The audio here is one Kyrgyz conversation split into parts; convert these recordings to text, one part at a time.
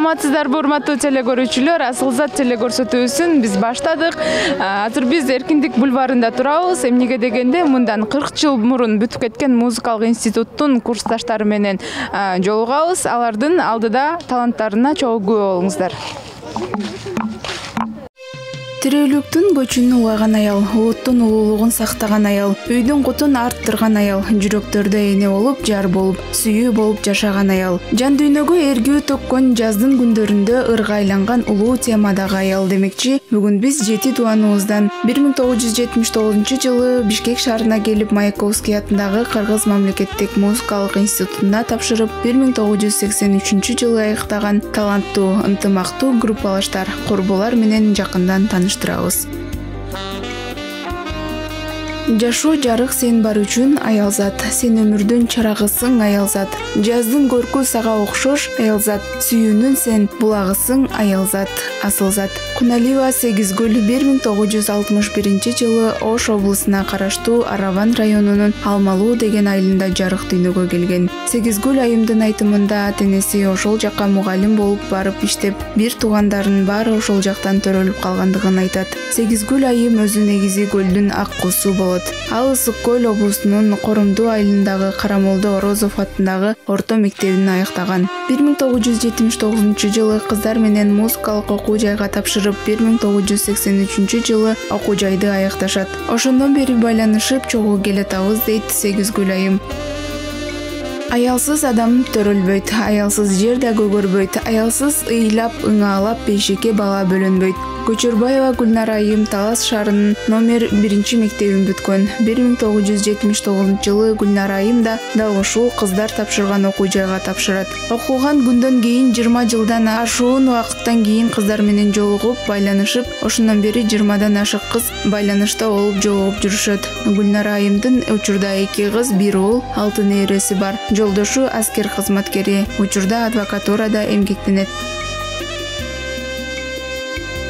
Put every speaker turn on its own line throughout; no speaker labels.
Саламатсыздарбы урматтуу теле көрүүчүлөр, Асылзат теле көрсөтүүсүн биз баштадык. Азыр биз Эркиндик бульварында турабыз. Эмнеге дегенде мындан 40 жыл мурун бүтүп кеткен музыкалык институттун курсташтары менен жолугабыз. Алардын алдыда таланттарына чогуу күбө болуңуздар. Тирүүлүктүн көчүн улаган аял, улуттун улуулугун сактаган аял, үйдүн кутун арттырган аял, жүрөктөрдө эне болуп, жар болуп, сүйүү болуп жашаган аял. Жан дүйнөгө эргүү төккөн жаздын күндөрүндө ырга айланган улуу темадагы аял демекчи. Бүгүн биз жети тууганыбыздан 1979 жылы Бишкек шаарына келип Маяковский атындагы Кыргыз мамлекеттик музыкалык институтуна тапшырып, 1983 жылы аяктаган таланттуу, ынтымактуу группалаштар, курбулар менен жакындан таныштырабыз. Жашоо жарык сен бар үчүн аялзат, сен өмүрдүн чырагысың аялзат, жаздын көркү сага окшош аялзат, сүйүүнүн сен булагысың аялзат, Асылзат. Куналиева Сегизгүл 1961 жылы Ош облусуна караштуу Араван районунун Алмалуу деген айылында жарык дүйнөгө келген. Сегизгүл айымдын айтымында атенеси ошол жакка мугалим болуп барып иштеп, бир туугандарынын баары ошол жактан төрөлүп калгандыгын айтат. Сегизгүл айым өзү негизи көлдүн ак куусу болот. Ал Ысык Көл облусунун Коромдуу айылындагы Карамолдо Орозов атындагы орто мектебин аяктаган. 1979 жылы кыздар менен музыкалык окуу жайга тапшырып, 1983 жылы окуу жайды аякташат. Ошондон бери байланышып чогуу келатабыз, дейт Сегизгүл айым. Аялсыз адам төрөлбөйт, аялсыз жер да көгөрбөйт, аялсыз ыйлап, ыңаалап бейшекке бала бөлөнбөйт. Көчөрбаева Гүлнара айым Талас шаарынын номер 1 мектебин бүткөн. 1979 жылы Гүлнара айым да дал ушул кыздар тапшырган окуу жайга тапшырат. Окуган күндөн кийин 20 жылдан ашуун убакыттан кийин кыздар менен жолугуп, байланышып, ошондон бери 20дан ашык кыз байланышта болуп жолугуп жүрүшөт. Гүлнара айымдын учурда 2 кыз, 1 уул, 6 нээреси бар. Жолдошу аскер кызматкери, учурда адвокатурада эмгектенет.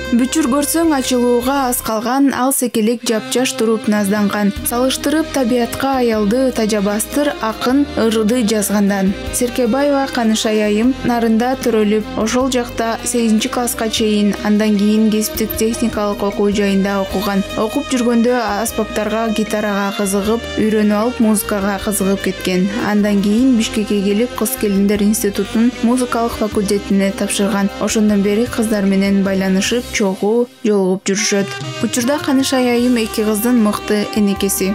Бүчүр көрсөң ачылууга аз калган, ал секелек жапжаш туруп назданган. Салыштырып табиятка аялды тажабастыр акын ырды жазгандан. Серкебаева Канышай айым нарында төрөлүп, ошол жакта 8 класска чейин, андан кийин кесиптик техникалык окуу жайында окуган. Окуп жүргөндө аспаптарга, гитарага кызыгып, үйрөнүп алып, музыкага кызыгып кеткен. Андан кийин Бишкекке келип, Кыз келиндер институтунун музыкалык факультетине тапшырган. Ошондон бери кыздар менен байланышып, чогуу жолугуп жүрүшөт. Учурда Канышай айым 2 кыздын мыкты энекеси.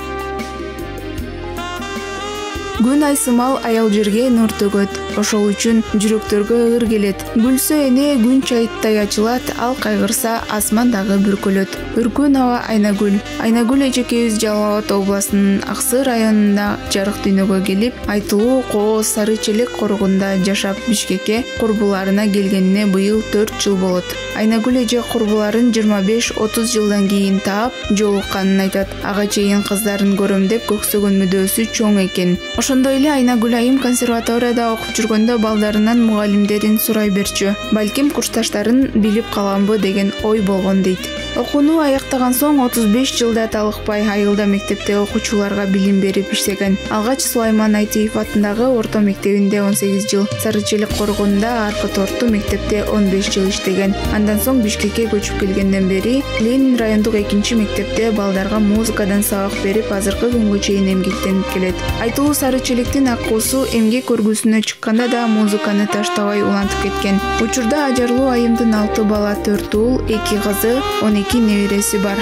Күн айсымал аял жерге нур төгөт, ошол үчүн жүрөктөргө ыр келет. Гүлсө эне күн чайыттай ачылат, ал кайгырса асмандагы бүркөлөт. Үркүн аба Айнагүл. Айнагүл эжекебиз Жалал Абад областынын Аксы районунда жарык дүйнөгө келип, Айтылуу Кооз Сары Челек коругунда жашап, Бишкекке курбуларына келгенине быйыл 4 жыл болот. Айнагүл эже курбуларын 25-30 жылдан кийин таап, жолукканын айтат. Ага чейин кыздарын көрөм деп көксөгөн мүдөөсү чоң экен. Ошондой эле Айнагүл айым консерваторияда окуп жүргөндө балдарынан мугалимдерин сурай берчү. Балким курсташтарын билип каламбы деген ой болгон дейт. Окууну аяктаган соң 35 жылда талыкпай айылда мектепте окуучуларга билим берип иштеген. Алгач Сулайман Айтиев атындагы орто мектебинде 18 жыл, Сары Челек коргунда Аркы Торту мектепте 15 жыл иштеген. Андан соң Бишкекке көчүп келгенден бери Ленин райондук 2 мектепте балдарга музыкадан сабак берип, азыркы күнгө чейин эмгектенип келет. Айтылуу Сары Челектин акуусу эмгек көргүсүнө чыкканда да музыканы таштабай улантып кеткен. Учурда ажарлуу айымдын 6 бала, 4 уул, 2 кызы, 12 небереси бар.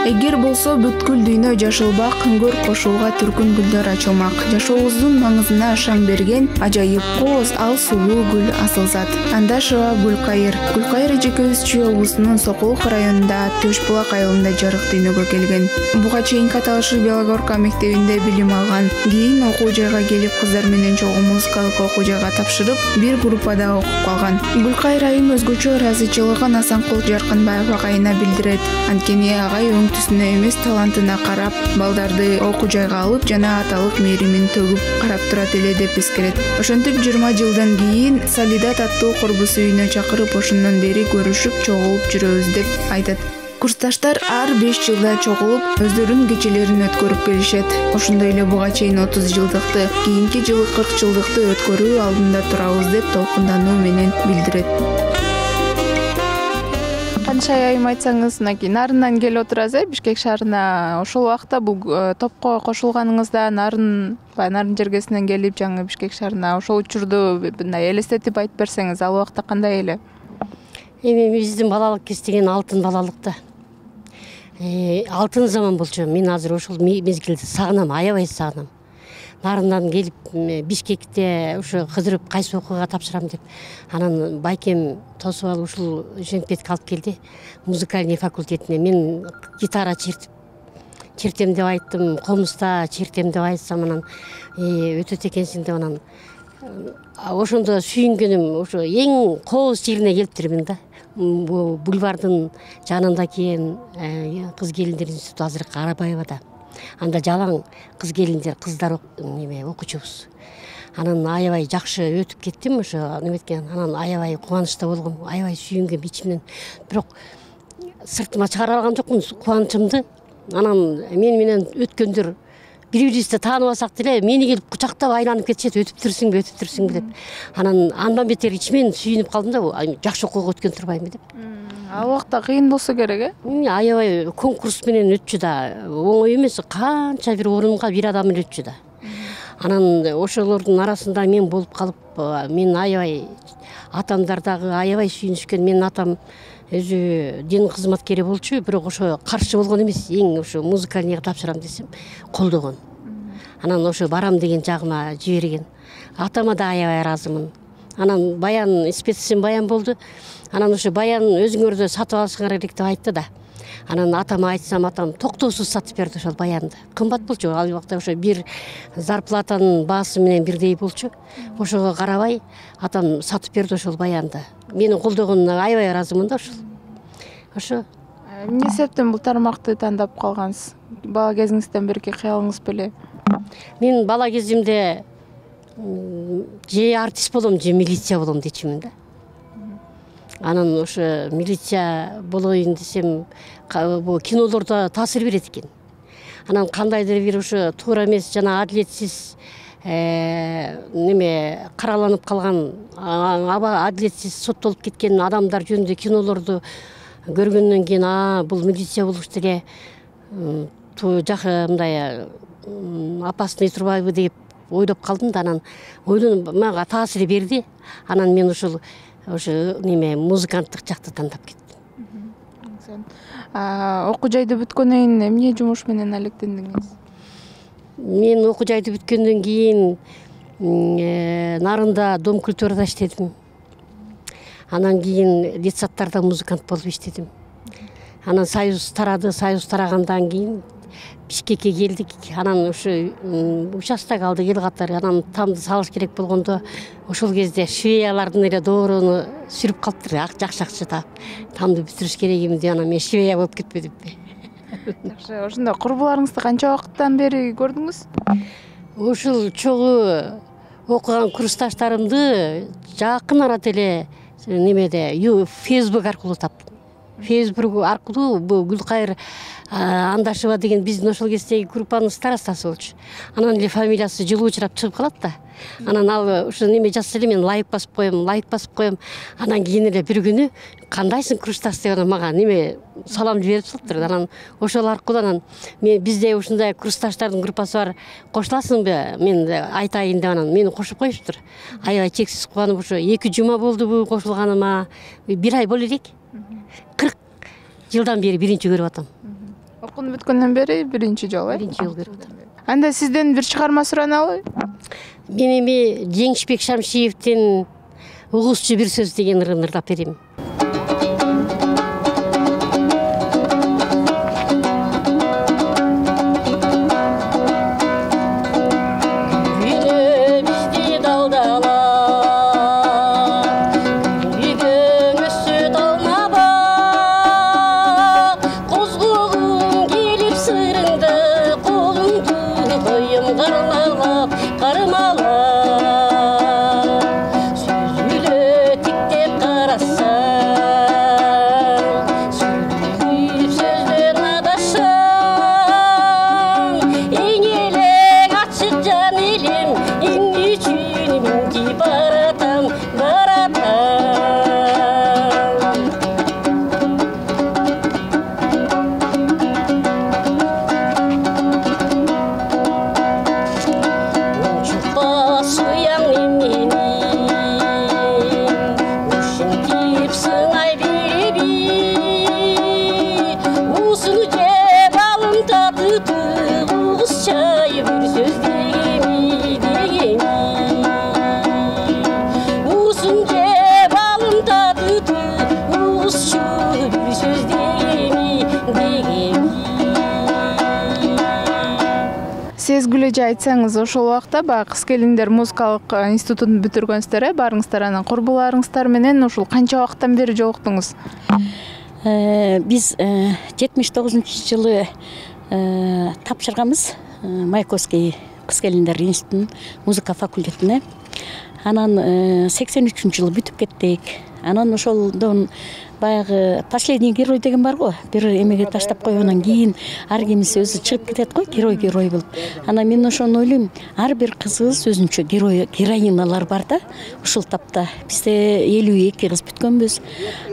Эгер болсо бүткүл дүйнө жашылбак, күнгөр кошууга түркүн гүлдөр ачылмак. Жашообуздун маңызына шаң берген ажайып кооз ал сулуу гүл Асылзат. Андашева Гүлкайыр. Гүлкайыр эжекебиз Чүй облусунун Сокулук районунда Төш булак айылында жарык дүйнөгө келген. Буга чейин Каталышы Белогорка мектебинде билим алган. Кийин окуу жайга келип, кыздар менен чогуу музыкалык окуу жайга тапшырып, бир группада окуп калган. Гүлкайыр айым өзгөчө ыраазычылыгын Асанкул Жаркынбаев агайына билдирет. Анткени агай түсүнө эмес талантына карап, балдарды окуу жайга алып жана аталык мээримин төгүп карап турат эле деп эскерет. Ошентип 20 жылдан кийин Салидат аттуу корбусу үйүнө чакырып, ошондон бери көрүшүп, чогулуп жүрөбүз деп айтат. Курсташтар ар 5 жылда чогулуп өздөрүнүн кечелерин өткөрүп келишет. Ошондой эле буга чейин 30 жылдыкты, кийинки жылы 40 жылдыкты өткөрүү алдында турабыз деп толкундануу менен билдирет.
Канча айым айтсаңыз, Нарындан келип отурасыз, Бишкек шаарына. Ошол убакта бул топко кошулганыңызда Нарын жергесинен келип, жаңы Бишкек шаарына ошол учурду мындай элестетип айтып берсеңиз, ал убакта кандай эле?
Эми биздин балалык кез деген алтын балалык да. Алтын заман болчу. Мен азыр ошол мезгилди сагынам, аябай сагынам. Нарындан келип Бишкекте ушу кыдырып кайсы окууга тапшырам деп. Анан байкем тосуп алып ушул Жеңпетке алып келди. Музыкальный факультетине мен гитара чертем деп айттым, комузда чертем деп айтсам, анан өтөт экенсиң деп, анан ошондо сүйүнгөнүм ошо эң кооз жерине келиптирмин да. Бульвардын жанында кийин кыз келиндер институту азыркы Арабаевада. Анда жалаң кыз келиндер, кыздар окуучубуз. Анан аябай жакшы өтүп кеттим ошо неметкен. Анан аябай кубанычта болгом, аябай сүйүнгөм ичимден. Бирок сыртыма чыгара алган жокмун кубанычымды. Анан мен менен өткөндөр бири-бирибизди тааныбасак деле мени келип кучактап айланып кетишет, өтүп жүрсүңбү деп. Анан андан бетер ичимен сүйүнүп калдым да, жакшы окууга өткөн турбайбы деп.
Ал убакта кыйын болсо керек,
Аябай конкурс менен өтчү да, оңой эмес, канча бир орунга бир адам эле өтчү да. Анан ошолордун арасында мен болуп калып, мен аябай атамдар дагы аябай сүйүнүшкөн. Менин атам өзү дин кызматкери болчу, бирок ошо каршы болгон эмес, эң ошо музыкальныйга тапшырам десем колдогон. Анан ошо барам деген жагыма жиберген. Атама да аябай ыраазымын. Анан баян, спецсем баян болду. Анан ошо баян өзүңөрдө сатып алышыңар керек деп айтты да. Анан атама айтсам, атам токтоосуз сатып берди ошол баянды. Кымбат болчу, ал убакта ошо бир зарплатанын баасы менен бирдей болчу. Ошого карабай атам сатып берди ошол баянды. Мени колдогонуна аябай ыраазымын да ошол. Ошо.
Эмне себептен бул тармакты тандап калгансыз? Бала кезиңизден берки кыялыңыз беле?
Мен бала кезимде же артист болом, же милиция болом дечимин да. Анан ошо милиция болоюн десем, бул кинолордо таасир берет экен. Анан кандайдыр бир ошо туура эмес, жана адилетсиз караланып калган, адилетсиз соттолуп кеткен адамдар жөнүндө кинолорду көргөндөн кийин, бул милиция болуш деле мындай опасный турбайбы деп ойлоп калдым да. Анан ойлонуп, мага таасир берди. Анан мен ошо музыканттык жакты тандап кеттим.
Окуу жайды бүткөндөн кийин эмне жумуш менен алектендиңиз?
Мен окуу жайды бүткөндөн кийин Нарында дом культурада иштедим. Анан кийин детсадтарда музыкант болуп иштедим. Анан Союз тарады, Союз тарагандан кийин Бишкекке келдик. Анан ошо участок алды эл катары. Анан тамды салыш керек болгондо ошол кезде швеялардын эле доорону сүрүп калыптыр, жакшы акча таап. Тамды бүтүрүш керегим деп, анан мен швея болуп кетпедимби.
Жакшы. Ошондо курбуларыңызды канча убакыттан бери көрдүңүз?
Ушул чогуу окуган курсташтарымды жакын арада эле Facebook аркылуу таптым. Facebook аркылуу бул Гүлкайыр Андашева деген биздин ошол кездеги группанын старостасы болчу. Анан эле фамилиясы жылуучурап чыгып калат да. Анан ал ошо жазса эле мен лайк басып коем. Анан кийин эле бир күнү кандайсың курсташ деп мага салам жиберип салыптыр. Анан ошол аркылуу анан бизде ушундай курсташтардын группасы бар, кошуласыңбы? Мен айтайын деп, анан мени кошуп коюштур. Аябай чексиз кубанып, ошо 2 жума болду кошулганыма, 1 ай боло элек. 40 жылдан бери биринчи көрүп атам.
Окууну бүткөндөн бери биринчи жолу,
Биринчи жолу көрүп атам.
Анда сизден бир чыгарма суранабы?
Мен Жеңишбек Шамшиевдин угузчу бир сөз деген ырын ырдап берем. Karmala, süzülü tik tek karasa.
кезгү эле айтсаңыз, ошол убакта баягы кыз келиндер музыкалык институтун бүтүргөнсүздөр, барыңыздар, анан курбуларыңыздар менен ушул канча убакыттан бери жолуктуңуз?
Биз 79-жылы тапшырганбыз Маяковский кыз келиндер институтунун музыка факультетине. Анан 83-жылы бүтүп кеттик. Анан ошолдон баягы последний герой деген бар го, бир эмеге таштап койгондон кийин ар кимиси өзү чыгып кетет го, герой болуп. Анан мен ошону ойлойм, ар бир кызыбыз өзүнчө героиналар бар да. Ушул тапта бизде 52 кыз бүткөнбүз.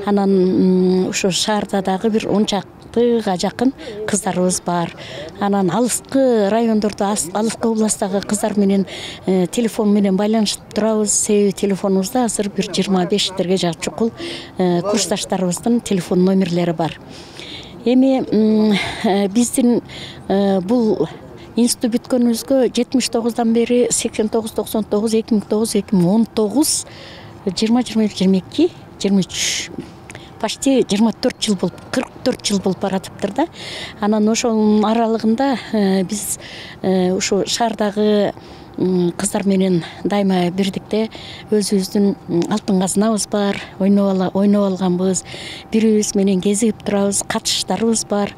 Анан ошо шаарда дагы бир 10 чактыга жакын кыздарыбыз бар. Анан алыскы райондордо, алыскы областтагы кыздар менен телефон менен байланышып турабыз. Себеби телефонубузда азыр бир 25-терге жакын чукул курсташтарыбыздын телефон номерлери бар. Эми биздин бул институт бүткөнүбүзгө 79-дан бери 89, 99, 2009, 2019, 20, 23 почти 24 жыл болуп, 44 жыл болуп баратыптыр да. Анан ошонун аралыгында биз ушу шаардагы кыздар менен дайыма бирдикте өзүбүздүн алтын казынабыз бар, ойноп алганбыз, бири-бирибиз менен кезигип турабыз, катышыштарыбыз бар.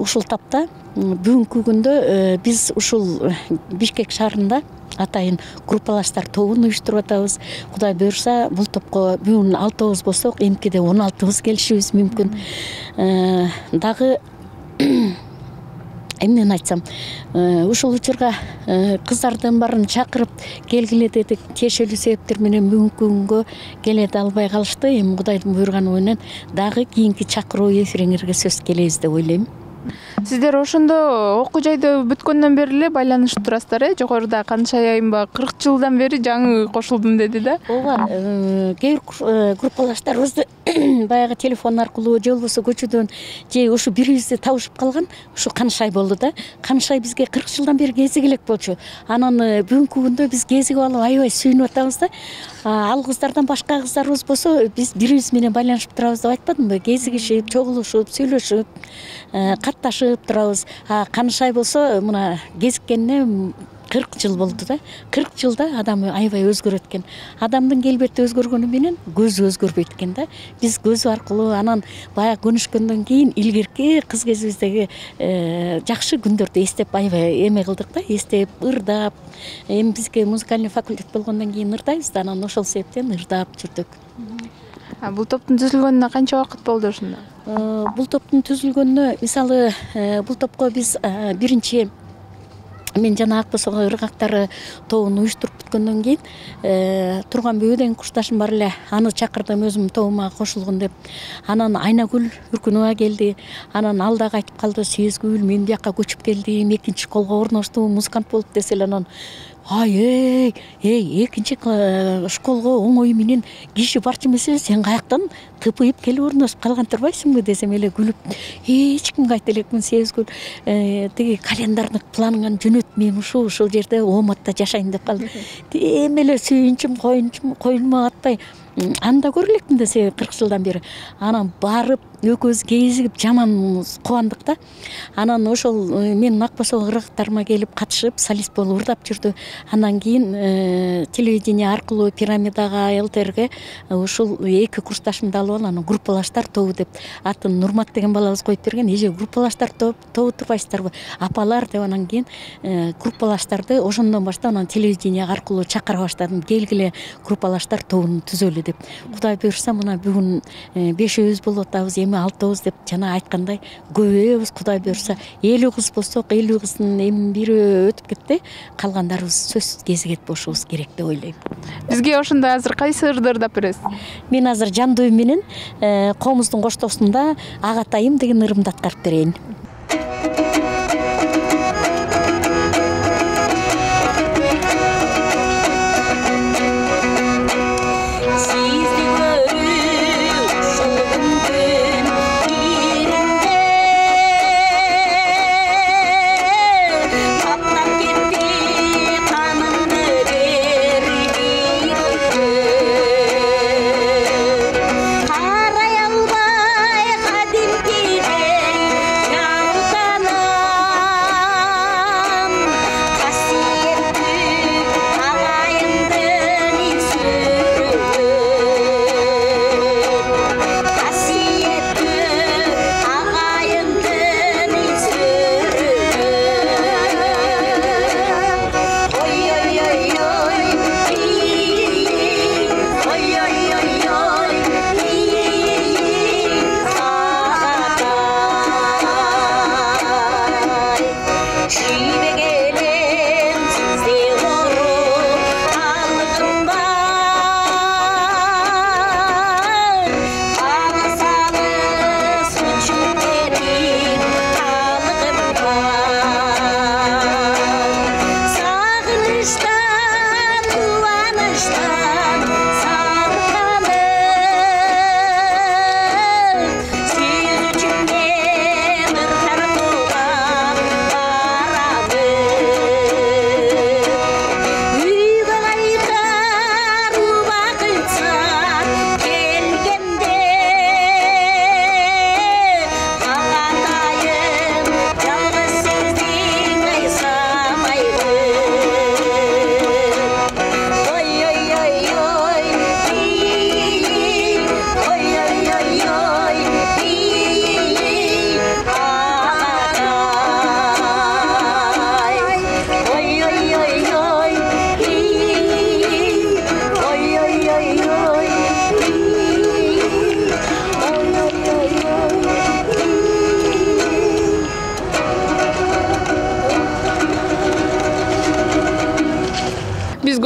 Ушул тапта бүгүнкү күндө биз ушул Бишкек шаарында атайын группалаштар тобун уюштуруп атабыз. Кудай буюрса, бул топко бүгүн 6 болсок, эмкиде 16 келишибиз мүмкүн. Дагы эмнени айтсам, ушул учурга кыздардын баарын чакырып келгиле дедик. Тиешелүү себептер менен бүгүнкү күнгө келе албай калышты. Эми Кудайдын буйруганы менен дагы кийинки чакыруу эфириңерге сөз келебиз деп ойлойм.
Сиздер ошондо окуу жайды бүткөндөн бери эле байланышып турасыздар, Жогоруда Каныш айайымба 40 жылдан бери жаңы кошулдум деди да.
Ооба, кээ бир группалаштарыбызды баягы телефон аркылуу же болбосо көчөдөн же ушу бирибизди табышып калган ушу Каныш ай болду да. Каныш ай бизге 40 жылдан бери кезиги элек болчу. Анан бүгүнкү күндө биз кезиги алып аябай сүйүнүп атабыз да. Ал кыздардан башка кыздарыбыз болсо, биз бирибиз менен байланышып турабыз деп айтпадымбы? Кезигишип, чогулушуп, сүйлөшүп, катташып турабыз. Каныш ай болсо мына кезиккенине 40 жыл болду да. 40 жылда адам аябай өзгөрөт экен. Адамдын келбети өзгөргөнү менен көзү өзгөрбөйт экен да. Биз көзү аркылуу анан баягы көнүшкөндөн кийин илгерки кыз кезибиздеги жакшы күндөрдү эстеп аябай эме кылдык да, эстеп, ырдап. Эми бизге музыкальный факультет болгондон кийин ырдайбыз да, анан ошол себептен ырдап жүрдүк.
Бул топтун түзүлгөнүнө канча убакыт болду ошондо?
Бул топтун түзүлгөнүнө, мисалы, бул топко биз биринчи мен жана Ак Босого ыргактары тобун уюштуруп бүткөндөн кийин Турганбүбү деген курсташым бар эле, аны чакырдым өзүм тобума кошулгун деп. Анан Айнагүл Үркүнова келди. Анан ал дагы айтып калды, Сезгүл, мен бияка көчүп келдим, экинчи школго орноштум, музыкант болуп десе эле анан экинчи школго оңой менен киши барчу эмес, сен каяктан тыпыйып келип орношуп калган турбайсыңбы десем эле күлүп, эч кимге айта элекмин, Сезгүл, тиги календарный планыңан жөнөт, мен ушул жерде Ооматта жашайын деп калдым. Эми эле сүйүнчүм, коюнума атпай анда көрө элекмин десе 40 жылдан бери. Анан барып экөөбүз кезигип жаман кубандык да. Анан ошол мен Ак Босо ыргактарыма келип катышып, солист болуп ырдап жүрдү. Андан кийин телевидение аркылуу Пирамидага, ЛТРге ушул эки курсташымды алып анан группалаштар тобу деп атын Нурмат деген балабыз коюп берген. Эже группалаштар тобу турбайсыздарбы? Апалар деп анан кийин группалаштарды ошондон баштап анан телевидение аркылуу чакыра баштадым. Келгиле группалаштар тобун түзөлү деп. Кудай буюрса, мына бүгүн 5 болуп атабыз, эми 6 деп жана айткандай көбөйөбүз. Кудай буюрса 50 кыз болсок, 50 кыздын эми бири өтүп кетти, калгандарыбыз сөзсүз кезигет болушубуз керек деп ойлойм.
Бизге ошондо азыр кайсы ырды ырдап бересиз?
Мен азыр Жандуу менен Коомуздун коштоосунда Агатайым деген ырымды аткарып берейин.
Карай албай кадимкидей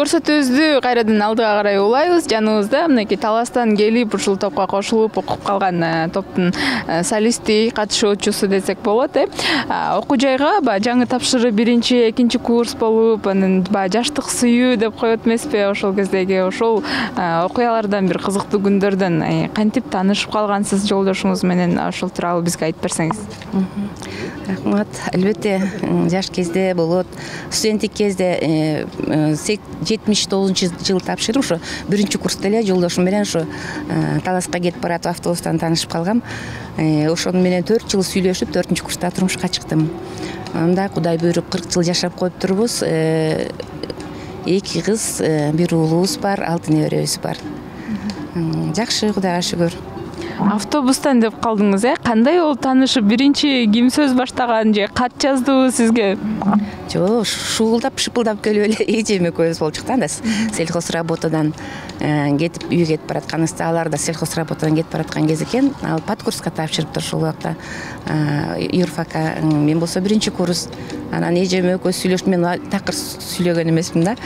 көрсөтүүбүздү кайрадан алдыга карай улайбыз. Жаныбызда мынакей Таластан келип ушул топко кошулуп окуп калган топтун солисти, катышуучусу десек болот. Окуу жайга баягы жаңы тапшырып биринчи, экинчи курс болуп, анан баягы жаштык сүйүү деп коет эмеспи? Ошол кездеги ошол окуялардан бир кызыктуу күндөрдөн кантип таанышып калгансыз жолдошуңуз менен, ошол тууралуу бизге айтып берсеңиз.
Рахмат. Албетте, жаш кезде болот. Студенттик кезде 79-жылы тапшырып, ошо 1-курста эле жолдошум менен ошо Таласка кетип баратып автобустан таанышып калгам. Ошону менен 4 жыл сүйлөшүп, 4-курста турмушка чыктым. Анда Кудай буйруп 40 жыл жашап коюптурбуз. 2 кыз, 1 уулубуз бар, 6 неберебиз бар. Жакшы, Кудайга шүгүр.
Автобустан деп калдыңыз, кандай болуп таанышып, биринчи ким сөз баштаган же кат жаздыбы сизге?
Жок, шуулдап, шыпылдап келип эле эжем экөөбүз болчук да, сельхоз работадан кетип үйгө кетип баратканыбызда, алар да сельхоз работадан кетип бараткан кез экен. Ал подкурска тапшырыптыр ошол убакта. Юрфакка, мен болсо 1-курс. Анан эжем экөөбүз сүйлөшүп, мен такыр сүйлөгөн эмесмин да.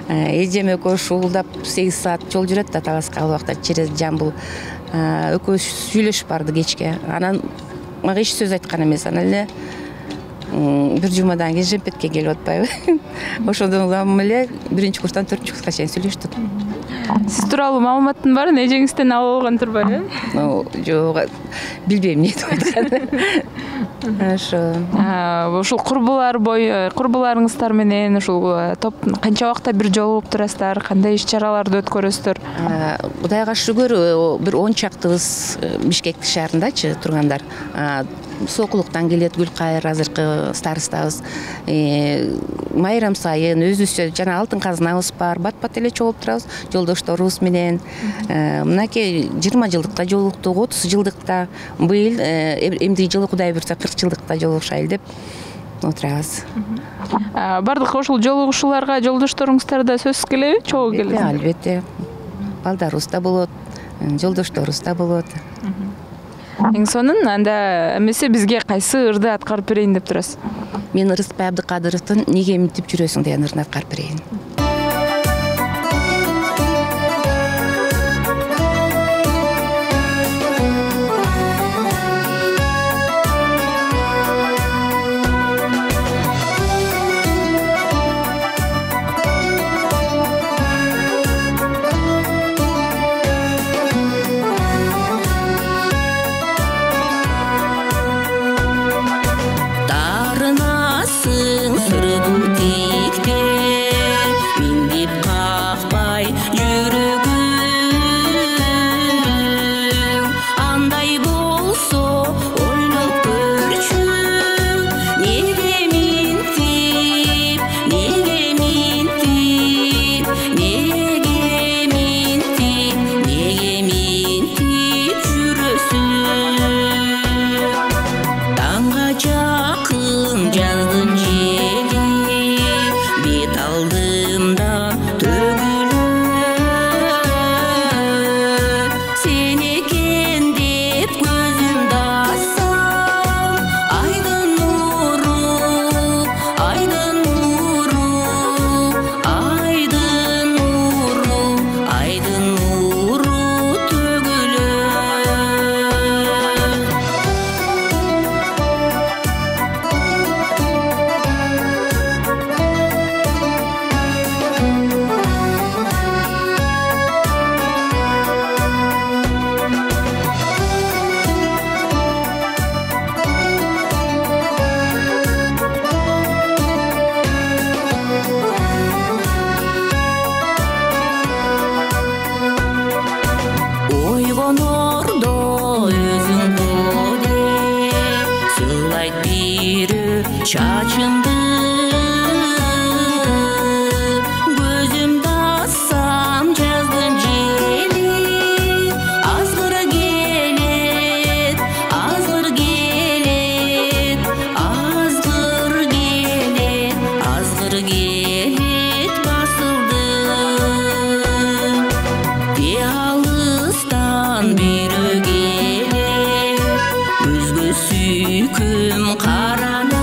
Эжем экөөбүз шуулдап 8 саат жол жүрөт да Таласка, ал убакта через Жамбыл. Экөөбүз сүйлөшүп барды кечке. Анан мага эч сөз айткан эмес. Анан эле бир жумадан кийин Жемпетке келип атпайбы. Ошондон эле 1-курстан 4-курска чейин сүйлөштүк.
Сиз тууралуу маалыматтын баарын эжеңизден алып алган турбайбы?
Жок, билбейм эмне деп айткан.
Ошол курбуларыңыздар менен ушул топ канча убакта бир жолугуп турасыздар, кандай иш-чараларды өткөрөсүздөр?
Кудайга шүгүр, бир 10 чактыбыз Бишкек шаарындачы тургандар. Сокулуктан келет Гүлкайыр, азыркы старостабыз. Майрам сайын өзүбүзчө жана алтын казынабыз бар. Бат-бат эле чогулуп турабыз жолдошторубуз менен. Мынакей 20 жылдыкта жолуктук, 30 жылдыкта. Быйыл эмдиги жылы Кудай буйруса 40 жылдыкта жолугушайлы деп отурабыз.
Бардык ошол жолугушууларга жолдошторуңуздар да сөзсүз келеби? Чогуу келет.
Албетте. Балдарыбыз да болот, жолдошторубуз да болот.
Эң сонун анда эмесе бизге кайсы ырды аткарып берейин деп турасыз?
Мен Ырысбай Абдыкадыровдун "Неге мынтип жүрөсүң" деген ырын аткарып берейин.
Күм қараны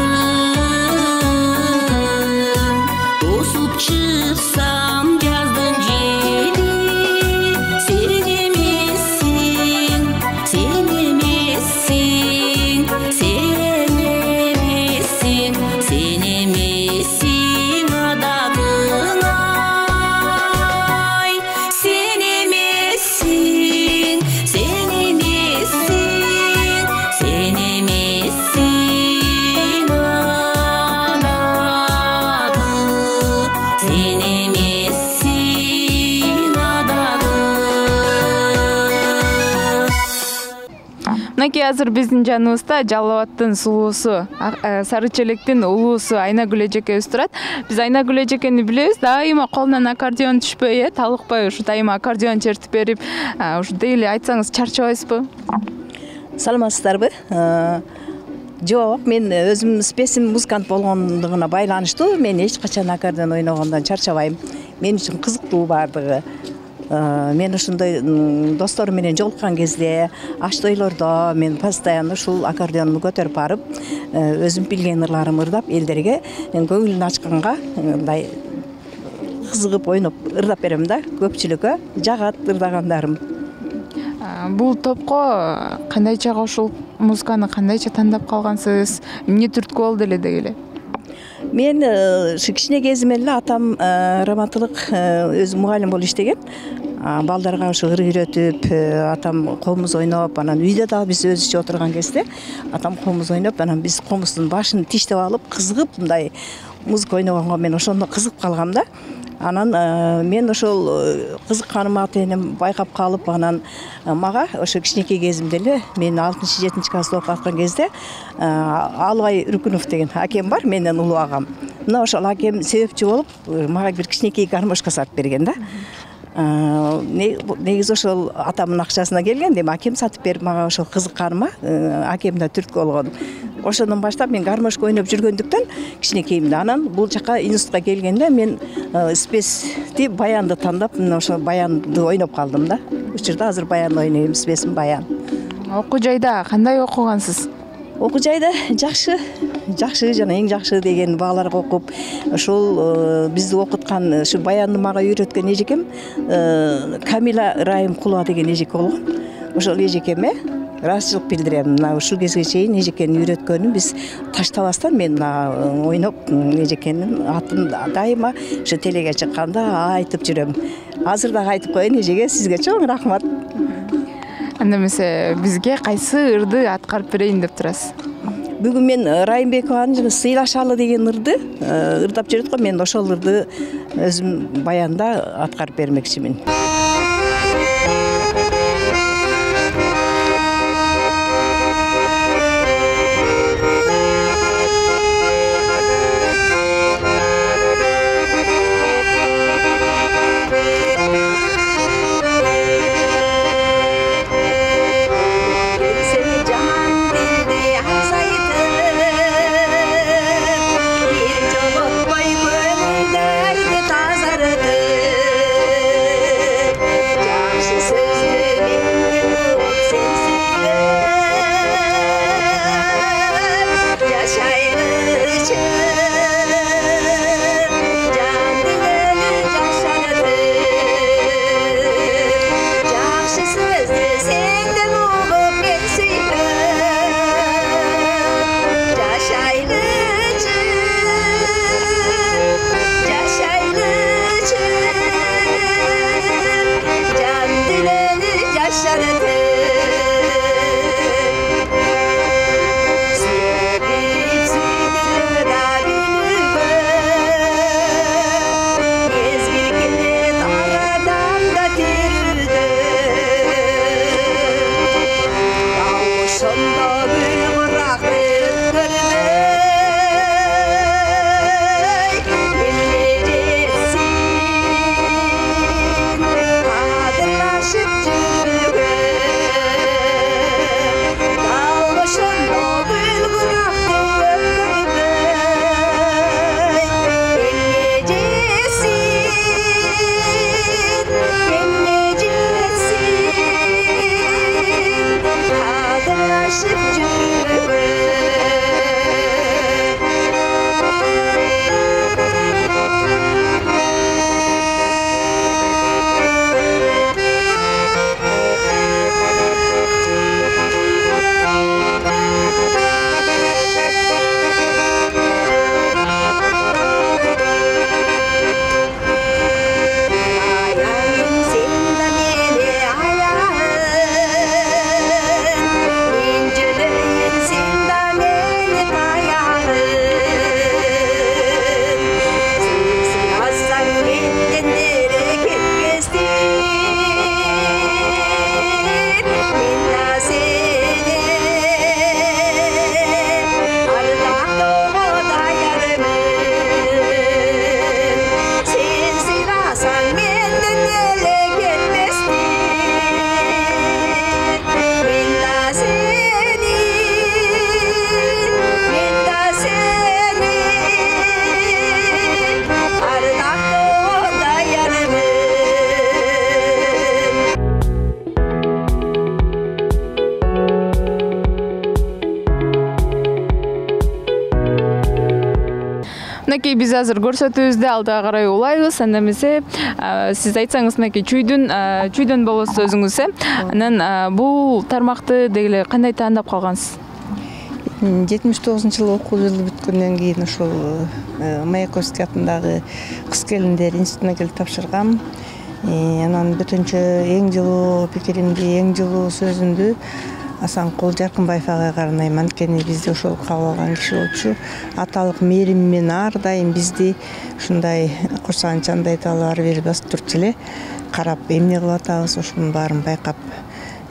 Мынакей азыр биздин жаныбызда Жалал Абадтын сулуусу, Сары Челектин улуусу Айнагүл эжекебиз турат. Биз Айнагүл эжекени билебиз, дайыма колунан аккордеон түшпөй, талыкпай ушу дайыма аккордеон чертип берип, ушу дейли айтсаңыз чарчабайсызбы?
Саламатсыздарбы? Жок, мен өзүм спесим музыкант болгондугуна байланыштуу, мен эч качан аккордеон ойногондон чарчабайм. Мен үчүн кызыктуу бардыгы. Мен ушундай досторум менен жолуккан кезде, аш тойлордо мен постоянно ушул аккордеонду көтөрүп барып, өзүм билген ырларымды ырдап, элдерге көңүлүн ачканга мындай кызыгып ойноп ырдап берем да, көпчүлүккө жагат ырдагандарым.
Бул топко кандайча кошулуп, музыканы кандайча тандап калгансыз? Эмне түрткү болду эле дегиле?
Мен кичине кезимде эле атам раматылык өзү мугалим болуп иштеген. Балдарга ошо ыр үйрөтүп, атам комуз ойноп, анан үйдө да биз өзүчө отурган кезде атам комуз ойноп, анан биз комуздун башын тиштеп алып, кызыгып мындай музыка ойногонго мен ошондо кызыгып калгам да. Анан мен ошол кызыкканыма атайынем байкап калып, анан мага ошо кичинекей кезимде эле мен 6-7 класста окуп аткан кезде Албай Үркүнов деген акем бар, менден улуу агам. Мына ошол акем себепчи болуп мага бир кичинекей гармошка сатып берген да. Негизи ошол атамдын акчасына келген, дем акем сатып берип мага ошол кызыкканыма акем да түрткү болгон. Ошондон баштап мен гармошка ойноп жүргөндүктөн кичинекейимде, анан бул жака институтка келгенде мен спести баянды тандап, ошо баянды ойноп калдым да. Учурда азыр баян ойнойм, спесим баян.
Окуу жайда кандай окугансыз?
Окуу жайда жакшы жана эң жакшы деген бааларга окуп, ошол бизди окуткан, ушу баянды мага үйрөткөн эжекем Камила Райымкулова деген эжеке болгон. Ошол эжекеме ыраазычылык билдирем. Мына ушул кезге чейин эжекенин үйрөткөнүн биз таштабастан мен ойноп эжекенин атын дайыма ошо телеге чыкканда айтып жүрөм. Азыр дагы айтып коеюн эжеге, сизге чоң рахмат.
Анда эмесе бизге кайсы ырды аткарып берейин деп турасыз?
Бүгүн мен Райымбекованын Сыйлашалы деген ырды ырдап жүрөт го, мен ошол ырды өзүм баянда аткарып бермекчимин.
Мынакей биз азыр көрсөтүүбүздү алдыга карай улайбыз. Анда эмесе сиз айтсаңыз мынакей чүйдөн болосуз өзүңүз, Анан бул тармакты деги эле кандай таандап калгансыз?
79-жылы окуу жылы бүткөндөн кийин ошол Маяковский атындагы кыз келиндер институтуна келип тапшыргам. Анан бүтүнчө эң жылуу пикиримди, эң жылуу сөзүмдү Асанкул Жаркынбаев агайга арнайм. Анткени бизди ошол кабыл алган киши болчу. Аталык мээрим менен ар дайым бизди ушундай курсаган чандай таалап ары бери басып турчу эле, карап эмне кылып атабыз ошонун баарын байкап.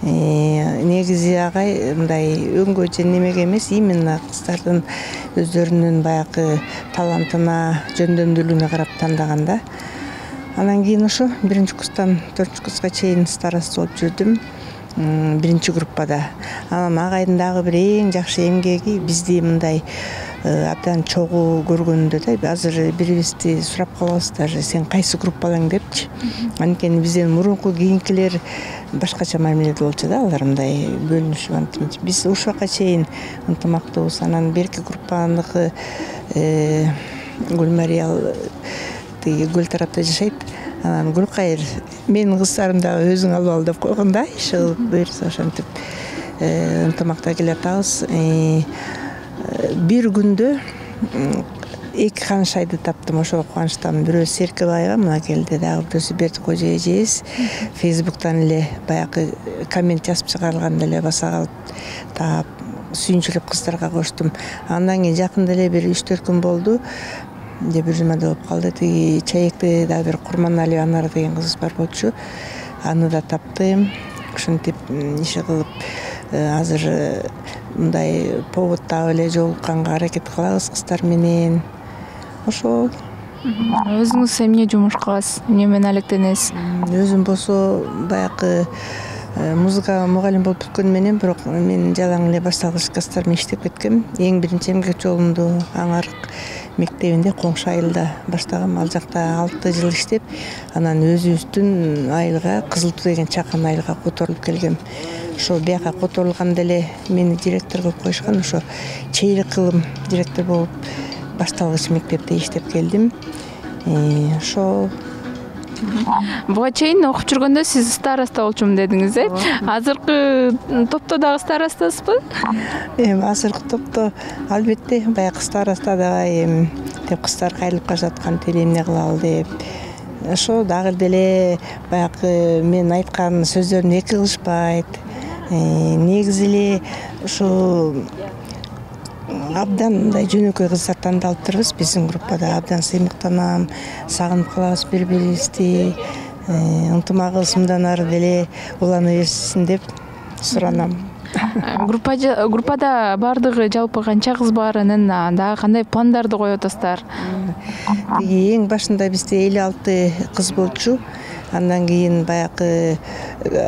Негизи агай мындай өңгө же немеге эмес, именно кыздардын өздөрүнүн баягы талантына, жөндөмдүүлүгүнө карап тандаганда. Анан кийин ошо 1-курстан 4-курска чейин староста болуп жүрдүм. 1-группада. Анан агайдын дагы бир эң жакшы эмгеги бизди мындай абдан чогуу көргөндө да, азыр бирибизди сурап калабыз даже, сен кайсы группалаң депчи. Анткени бизден мурунку кийинкилер башкача мамиледе болчу да, алар мындай бөлүнүшүп антиминчи. Биз ушуга чейин ынтымактуубуз. Анан берки группаныкы Гүлмариал гүл тарапта жашайт. Анан Гүлкайыр менин кыздарым дагы өзүң алып ал деп койгон да, иш кылып буйрса ошентип ынтымакта келатабыз. Бир күндө 2 канышайды таптым, ошол кубанычтамын. Бирөөсү Серкебаева, мына келди, дагы бирөөсү Бердикожо эжебиз. Фейсбуктан эле баягы коммент жазып чыгарылганда эле баса калып таап сүйүнчүлүп кыздарга коштум. Андан кийин жакында эле бир 3-4 күн болду. Бир жумада болуп калды. Тиги Чаекте дагы бир Курманали Анар деген кызыбыз бар болчу. Аны да таптым. Ушинтип иши кылып азыр мындай повод таап эле жолукканга аракет кылабыз кыздар менен. Ошол.
Өзүңүз эмне жумуш кыласыз? Эмне менен алектенесиз?
Өзүм болсо баягы музыка мугалим болуп бүткөнүм менен, бирок мен жалаң эле башталгыч класстар менен иштеп кеткем. Эң биринчи эмгек жолумду Аңарык мектебинде Коңшу айылда баштагам. Ал жакта 6 жыл иштеп, анан өзүбүздүн айылга Кызыл Туу деген чакан айылга которулуп келгем. Ошо бияка которулганда эле мени директор кылып коюшкан. Ошо чейрек кылым директор болуп башталгыч мектепте иштеп келдим. Ошо
Буга чейин окуп жүргөндө сиз староста болчумун дедиңиз, Азыркы топто дагы старостасызбы?
Азыркы топто албетте баягы староста дагы деп кыздар кайрылып калышат, кантип эмне кылалы деп. Ошо дагы деле баягы мен айткан сөздөрүн эки кылышпайт. Негизи эле ушу абдан мындай жөнөкөй кыздар тандалыптырбыз биздин группада. Абдан сыймыктанам, сагынып калабыз бири-бирибизди. Ынтымагыбыз мындан ары деле улана берсин деп суранам.
Группада бардыгы жалпы канча кыз бар, анан дагы кандай пландарды коюп атасыздар?
Эң башында бизде 56 кыз болчу. Андан кийин баягы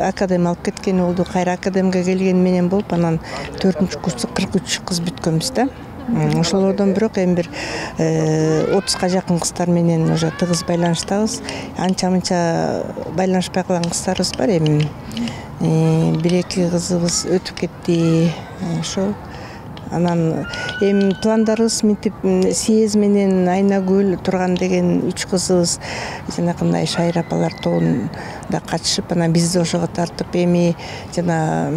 академ алып кеткен болду. Кайра академге келген менен болуп, анан 4-курста 43 кыз бүткөнбүз да. Ошолордон бирок эми бир 30га жакын кыздар менен уже тыгыз байланыштабыз. Анча-мынча байланышпай калган кыздарыбыз бар эми. 1-2 кызыбыз өтүп кетти. Ошо. Анан эми пландарыбыз мынтип Сиез менен Айнагүл Турган деген 3 кызыбыз жанакындай шайыр апалар тобунда катышып, анан бизди ошого тартып, эми жана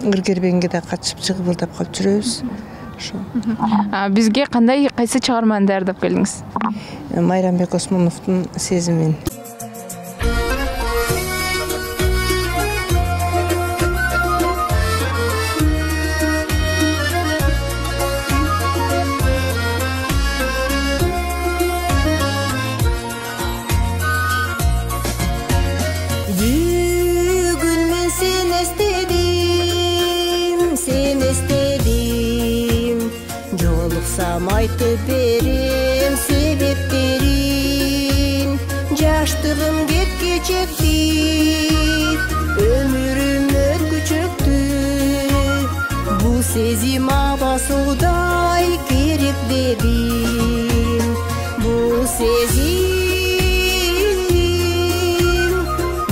Ыргербенге да катышып чыгып калып жүрөбүз. Ошо.
Бизге кайсы чыгарманы даярдап келдиңиз?
Майрамбек Осмоновдун Сезимин.
Айтып берем себептерин, жаштыгым кетке жетти, өмүрүм өткүчөктү. Бул сезим абасуудай керек дедим. Бул сезим,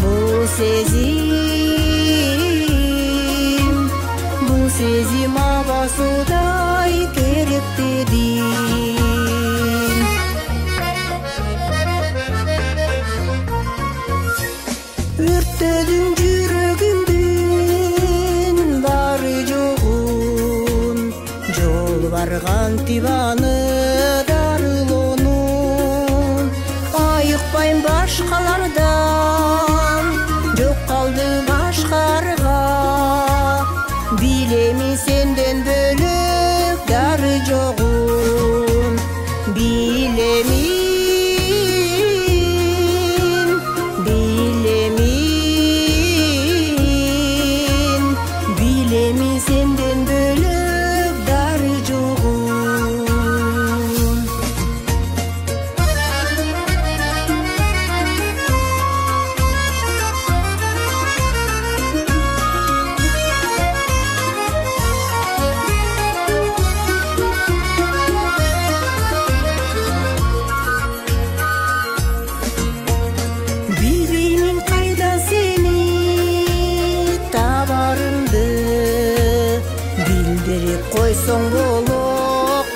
бул сезим абасуудай керек дедим. кантип аны дарылоонун айыкпайм башкалардан жок калды башкарга билеми сенден бөлөк дары жогун билемин сенден бөлөк дары жогун билбеймин кайда сени табарымды билдирип койсоң боло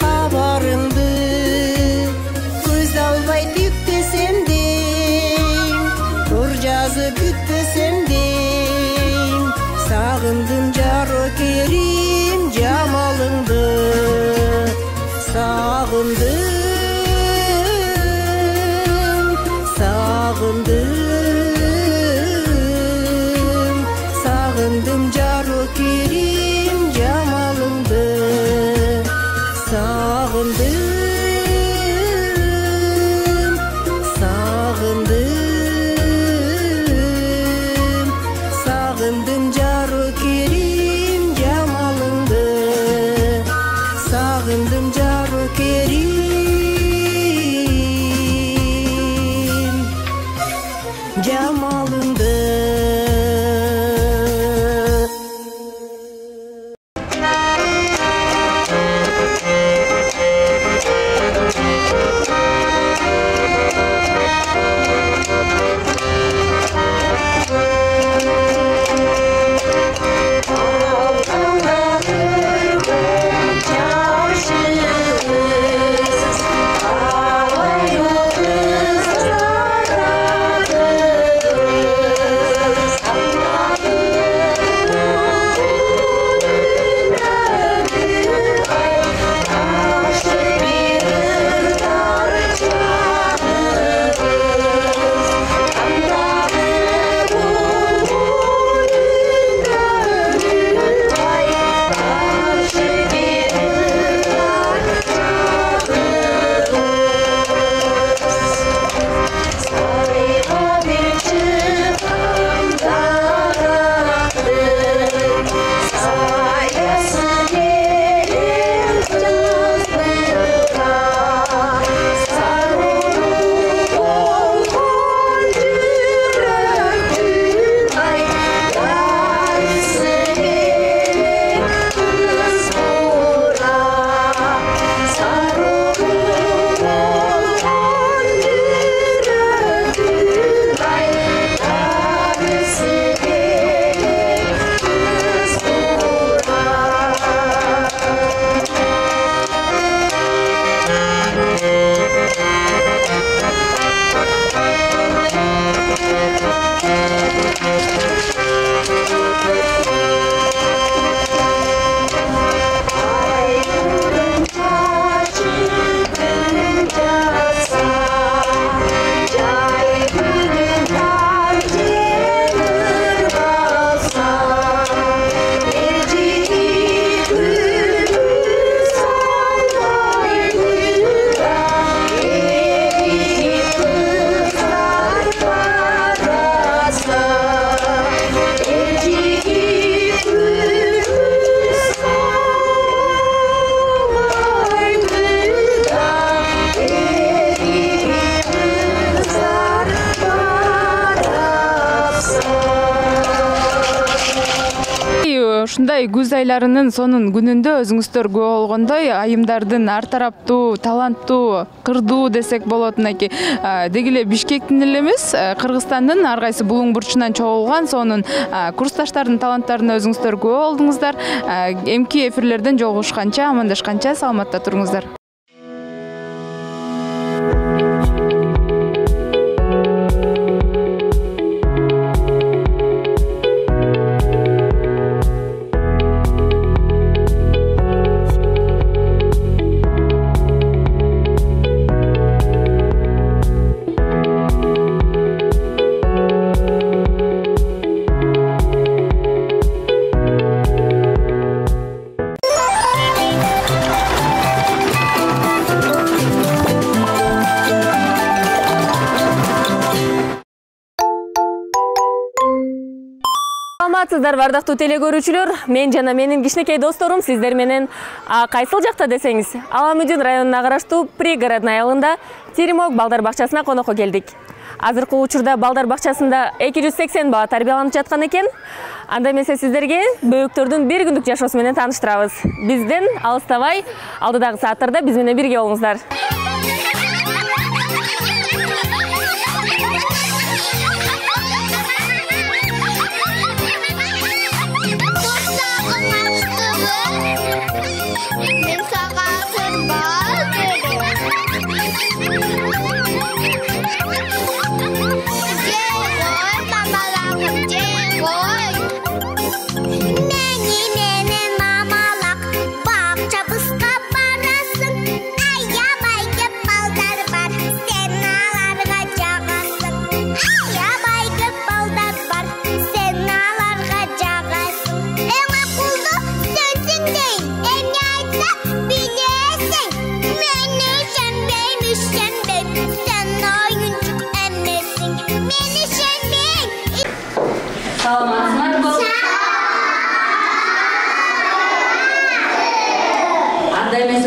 кабарымды көз албай түктесем дейм тор жазып күтпесем дейм сагындым жарокерим жамалыңды сагындым сагындым жарокерим жамалыңды сагындым жарокерим жамалыңды сагындым жарокерим жамалыңды
Ушундай күз айларынын сонун күнүндө өзүңүздөр күбө болгондой айымдардын ар тараптуу, таланттуу, кырдуу десек болот мынакей. Деги эле Бишкектин эле эмес, Кыргызстандын ар кайсы булуң бурчунан чогулган сонун курсташтардын таланттарына өзүңүздөр күбө болдуңуздар. Эмки эфирлерден жолугушканча, амандашканча саламатта туруңуздар.
Саламатсыздар бардактуу теле көрүүчүлөр. Мен жана менин кичинекей досторум сиздер менен кайсыл жакта десеңиз, Аламүдүн районуна караштуу Пригородный айылында Теремок балдар бакчасына конокко келдик. Азыркы учурда балдар бакчасында 280 бала тарбияланып жаткан экен. Анда эмесе сиздерге бөбөктөрдүн бир күндүк жашоосу менен тааныштырабыз. Бизден алыстабай, алдыдагы сааттарда биз менен бирге болуңуздар.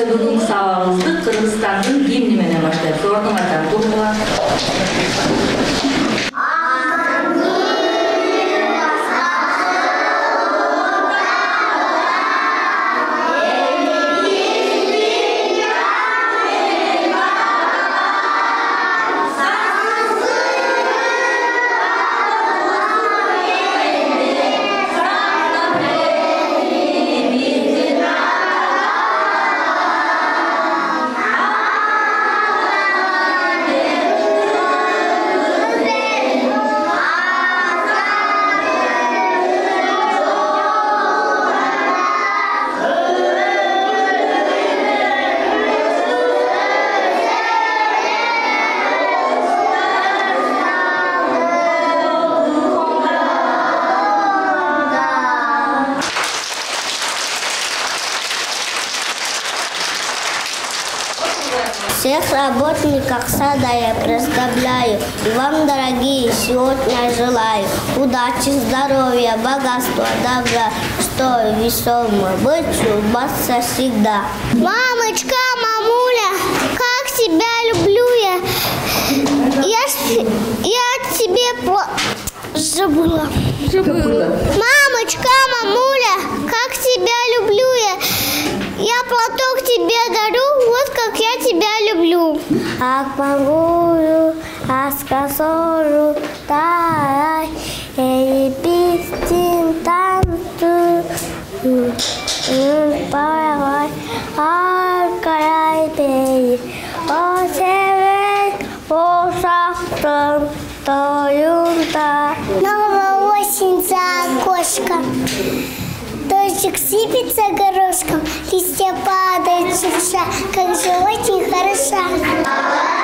Бүгүнкү сабагыбызды Кыргызстандын гимни менен баштайбыз. Ордуңардан тургула.
Всех работников сада я представляю, и вам, дорогие, сегодня желаю удачи, здоровья, богатства, добра, что весело быть, улыбаться всегда. Мамочка, мамуля, как тебя люблю я! Я тебе забыла. Мамочка, мамуля, как тебя люблю я! Я платок тебе дарю, вот как я тебя люблю. Акмагуру, аскасору, тай, пистин танцу, парай, аркарай пей, о север, о шахтан, тоюнта. Новая осень за окошком. Дождик сыпется горошком, листья падают шурша, как же очень хороша. Мама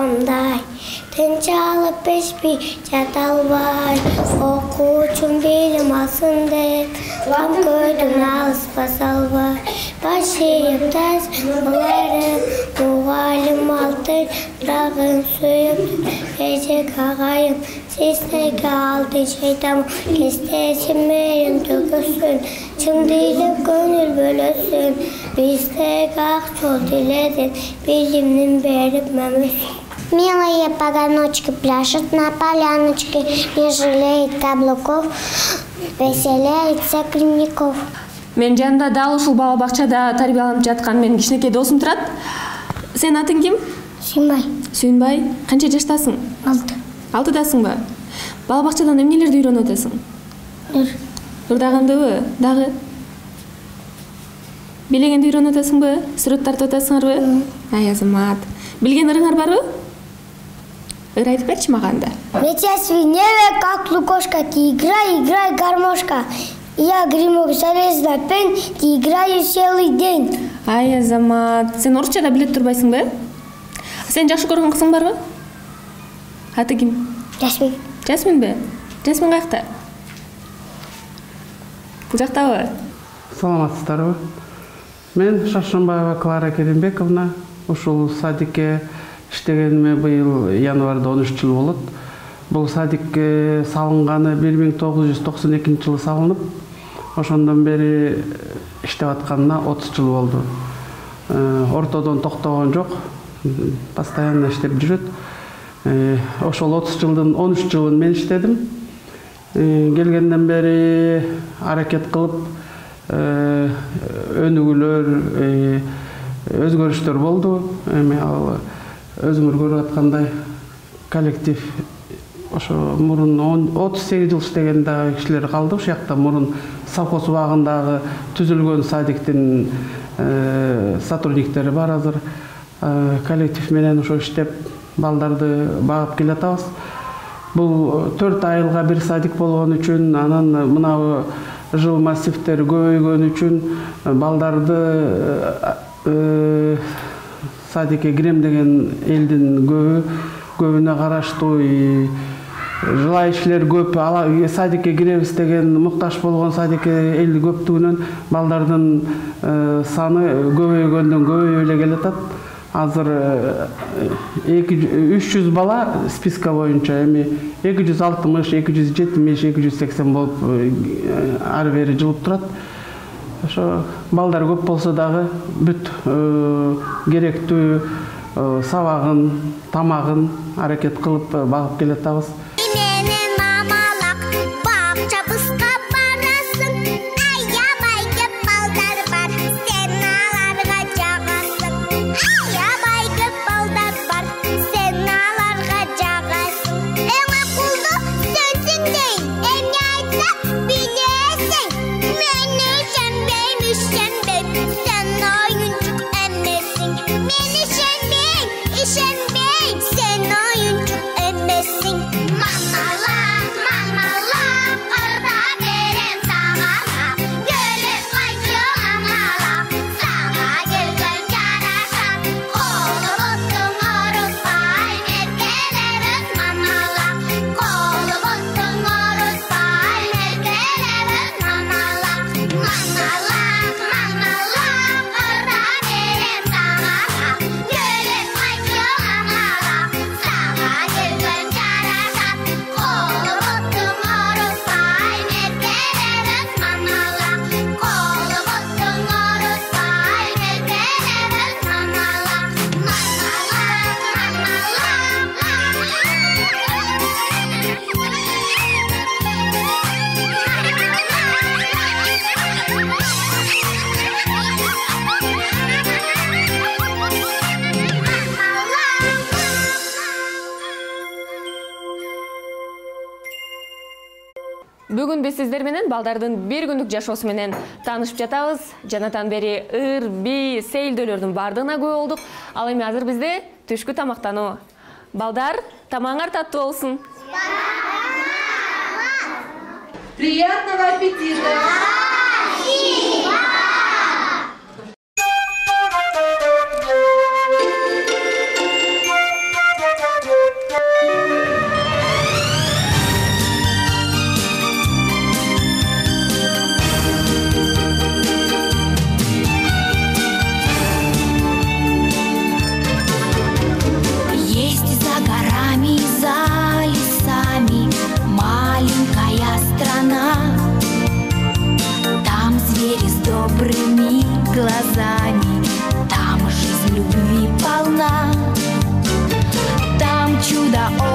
балапандай. Тынч алып пешпей жата албай, окуучум билим алсын деп, көйдүн алыспа салбай. Баш ийип таз буларым, мугалим алтын жагын сүйүп, эжек агайым сиздеги алтын шейтам, кестесин мейин төгөсүн, чың дейлеп көңүл бөлөсүн, биздеги ак жол тиледин, билимдин берип мөмөсүн. Милые поганочки пляшут на поляночке, не жалеет каблуков, веселяется клинников.
Мен жанында дал ушул бала бакчада тарбияланып жаткан менин кичинекей досум турат. Сен атың ким?
Сүйүнбай.
Сүйүнбай. Канча жаштасың?
6.
6дасыңбы? Бала бакчадан эмнелерди үйрөнүп атасың? Ырдагандыбы? Дагы? Билегенди үйрөнүп атасыңбы? Сүрөт тартып атасыңарбы? Ай азамат. Билген ырыңар барбы? Ыр айтып берчи мага анда.
Меча свинья, как лукошка, ты играй гармошка. Я гримок залез на пен, ты играю целый день.
Ай азамат, сен орусча да билет турбайсыңбы? Сен жакшы көргөн кызың барбы? Аты ким?
Жасмин.
Жасминби? Жасмин каякта? Бул жактабы?
Саламатсыздарбы? Мен Шаршымбаева Клара Керимбековна. Ушул садикке иштегениме быйыл январда 13 жыл болот. Бул садикке салынганы 1992 жылы салынып, ошондон бери иштеп атканына 30 жыл болду. Ортодон токтогон жок, постоянно иштеп жүрөт. Ошол 30 жылдын 13 жылын мен иштедим. Келгенден бери аракет кылып, өнүгүүлөр, өзгөрүштөр болду. Эми ал өзүңөр көрүп аткандай коллектив ошо мурун 38 жыл иштеген дагы кишилер калды. Ошол жакта мурун совхоз убагындагы түзүлгөн садиктин сотрудниктери бар азыр. Коллектив менен ошо иштеп балдарды багып келатабыз. Бул 4 айылга бир садик болгон үчүн, анан мына жыл массивтер көбөйгөн үчүн балдарды садикке кирем деген элдин көбүнө караштуу, желающийлер көп. Садикке киребиз деген муктаж болгон садикке эл көптүгүнөн балдардын саны көбөйгөндөн көбөйүп эле келатат. Азыр 300 бала списка боюнча, эми 260, 270, 280 болуп ары бери жылып турат. Ошо балдар көп болсо дагы бүт керектүү сабагын, тамагын аракет кылып багып келатабыз.
Бүгүн биз сиздер менен балдардын бир күндүк жашоосу менен таанышып жатабыз. Жанатан бери ыр, би, сейилдөөлөрдүн бардыгына күбө болдук. Ал эми азыр бизде түшкү тамактануу. Балдар, тамагыңар таттуу болсун.
Приятного аппетита!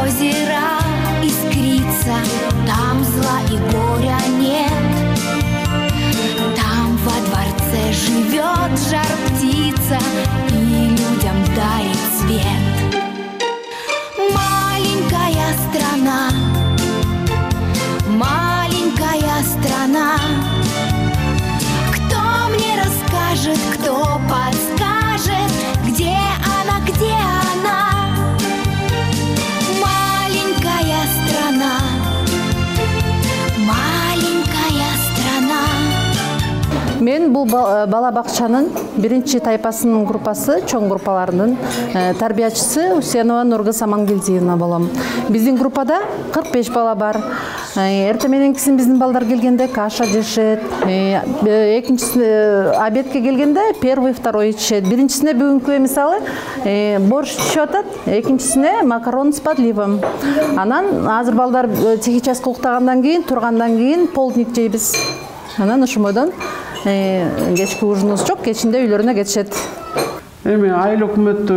озера искрится, там зла и горя нет. Там во дворце живет жар-птица и людям дарит свет. Маленькая страна, маленькая страна, кто мне расскажет, кто подскажет, где она, где она? Маленькая страна, маленькая страна.
Мен бул бала бакчанын биринчи тайпасынын группасы, чоң группаларынын тарбиячысы Усенова Нургыз Амангелдиевна болом. Биздин группада 45 бала бар. Эртең мененкисин биздин балдар келгенде каша жешет. Экинчисине обедке келгенде первый, второй ичет. Биринчисине бүгүнкү мисалы борщ ичип атат, экинчисине макарон с подливом. Анан азыр балдар теги часқа уктагандан кийин, тургандан кийин полдник жейбиз. Анан ушумойдон кечки ужинубуз жок, кечинде үйлөрүнө кетишет.
Эми айыл өкмөт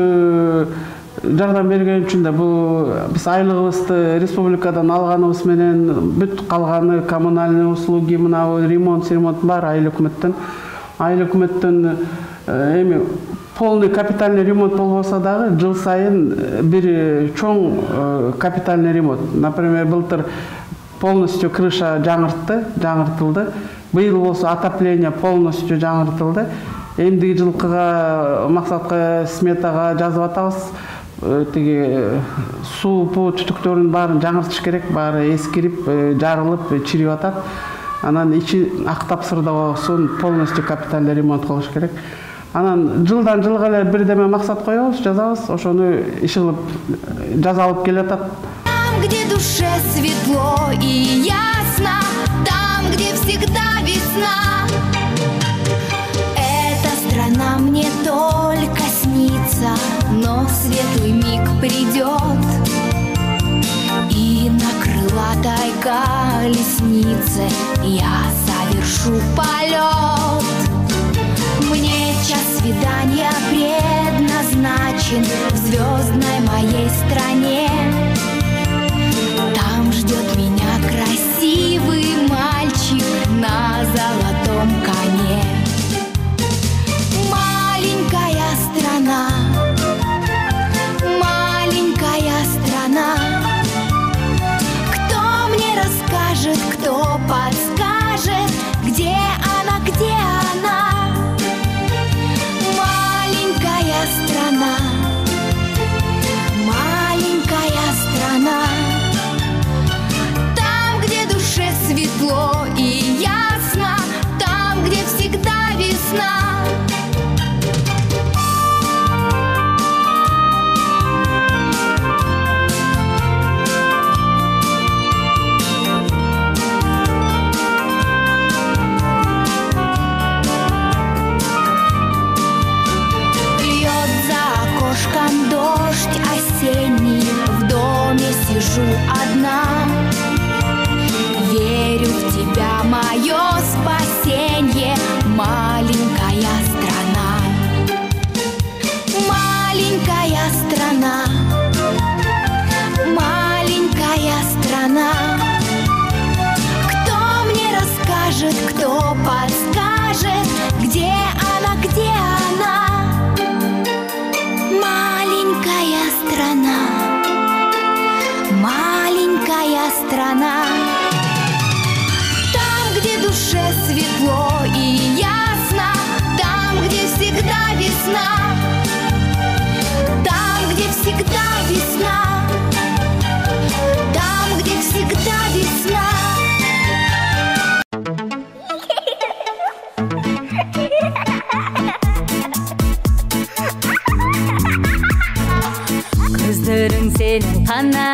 жардам берген үчүн да бул биз айлыгыбызды республикадан алганыбыз менен бүт калганы коммунальный услуги, мына ремонт бар айыл өкмөттөн. Айыл өкмөттөн эми полный капитальный ремонт болбосо дагы жыл сайын бир чоң капитальный ремонт. Например, былтыр полностью крыша жаңыртылды. Быйыл болсо отопление полностью жаңыртылды. Эндиги жылкыга максатка сметага жазып атабыз. Тиги суу түтүктөрүнүн баарын жаңыртыш керек, баары эскирип, жарылып, чирип атат. Анан ичи актап сырда болсун, полностью капитальный ремонт кылыш керек. Анан жылдан жылга эле бирдеме максат коебуз, жазабыз, ошону иш кылып жазалып келатат.
Там, где душе светло и ясно, там, где всегда весна. Эта страна мне только снится, но светлый миг придет, и на крылатой колеснице я совершу полет. Мне час свидания предназначен в звездной моей стране. Там ждет меня красивый мальчик на золотом коне. Маленькая страна, маленькая страна, кто мне расскажет, кто подскажет, где она, где она? Маленькая страна, маленькая страна, светло и ясно, там, где всегда весна. Льет за окошком дождь осенний, в доме сижу одна. Верю в тебя, мое спасенье, маленькая страна. Маленькая страна, маленькая страна, кто мне расскажет, кто подскажет, где она, где она? Маленькая страна, маленькая страна, где душе светло и ясно, там, где всегда весна, там, где всегда весна, там, где всегда весна.
Көздөрүң сенин кана,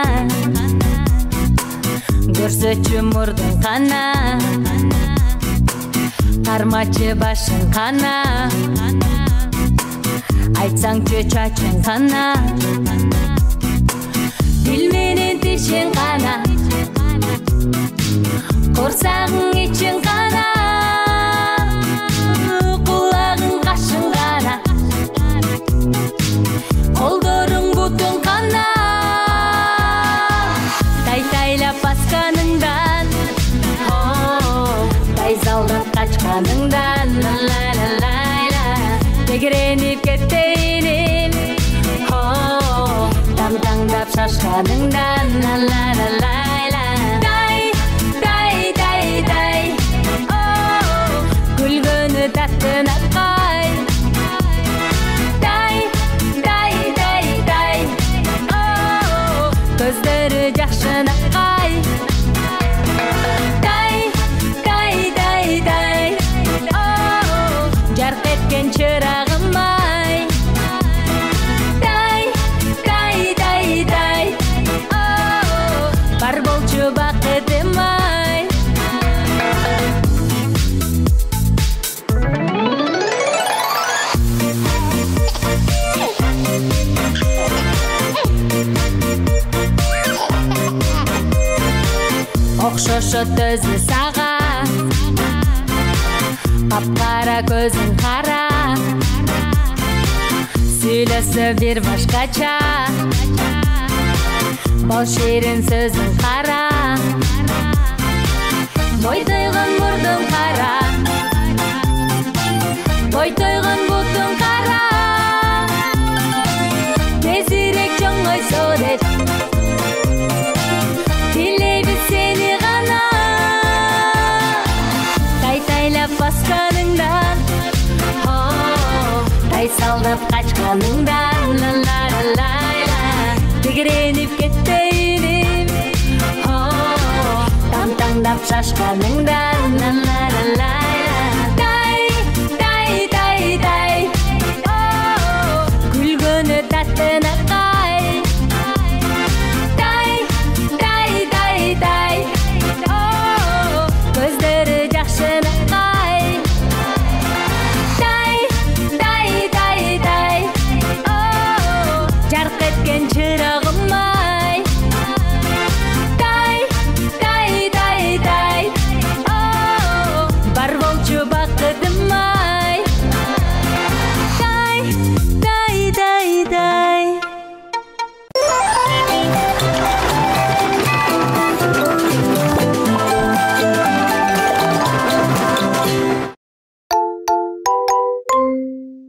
көрсөтчү мурдуң кана, тармачы башың кана, айтсаңчы чачың кана, дил менен тишиң кана, корсагың ичиң кана, кулагың кашың кана, колдоруң бутуң кана. шашқаныңдан тегіреніп кетейін таңдап шашқаныңдан дай күлгені тәттін аққай дай көздері жақшын аққай дай жарқ еткен шырағым ай дай бар болчу бақытым ай оқшошот өзі саға қап-қара көзің қара сөйлесі бір башқача бал шерін сөзің қара бой тойған мұрдың қара бой тойған бұтың қара тезірек жоңой сорет тілейбіз сені ғана тайтайлап басқаныңдан тайсалдап қачқаныңдан тегіреніп кетпейін таңдап шашқаныңдан